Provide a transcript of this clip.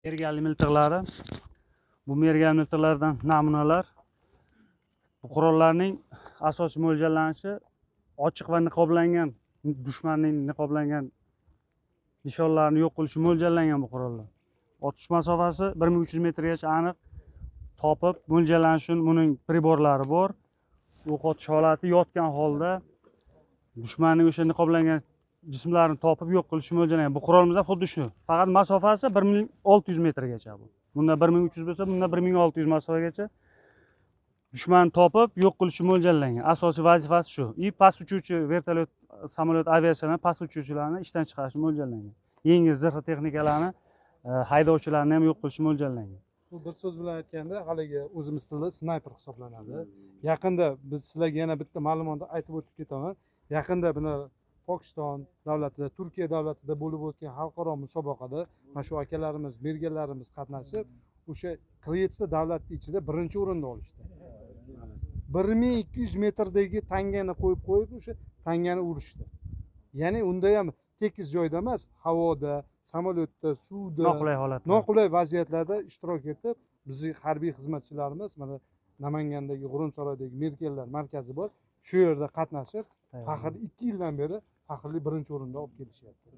Merganli miltiqlari. Bu mergan miltiqlardan namunalar. Bu qurollarning asosiy mo'ljallanishi ochiq va niqoblangan, dushmanning niqoblangan nishonlarini yo'q qilishi mo'ljallangan bu qurollar. Otish masofasi 1300 metrgacha aniq topib mo'ljallanish uchun buning priborlari bor. O'q otish holati yotgan holda dushmanning o'sha niqoblangan jismlarini topib yo'q qilish mo'ljallangan. Bu qurolimiz ham xuddi shu. Faqat masofasi 1600 metrgacha bu. Bunda 1300 bo'lsa, bunda 1600 masofagacha dushmanni topib yo'q qilish mo'ljallangan. Asosiy vazifasi shu. Past uchuvchi vertolyot, samolyot, aviatsiyadan past uchuvchilarni ishdan chiqarish mo'ljallangan. Yengil zirhli texnikalarni haydovchilarni ham yo'q qilish mo'ljallangan. Bu bir so'z bilan aytganda haligi o'zimiz tilida snayper hisoblanadi. Yaqinda biz sizlarga yana bitta ma'lumotni aytib o'tib ketaman. Yaqinda buni Pokiston davlatida, Turkiya davlatida bo'lib o'tgan xalqaro musobaqada mana shu akalarimiz, merganlarimiz qatnashib, o'sha Qirg'iziston davlati ichida birinchi o'rinni olishdi. 1200 metrdagi tangani qo'yib o'sha tangani urishdi. Ya'ni unda ham tekis joyda emas, havoda, samolyotda, suvda, noqulay vaziyatlarda ishtirok etib, bizning harbiy xizmatchilarimiz mana Namangandagi G'urumsaroydagi merganlar markazi bor. Shu yerda qatnashib, faxrli 2 yildan beri faxrli birinchi o'rinda olib kelishyapti.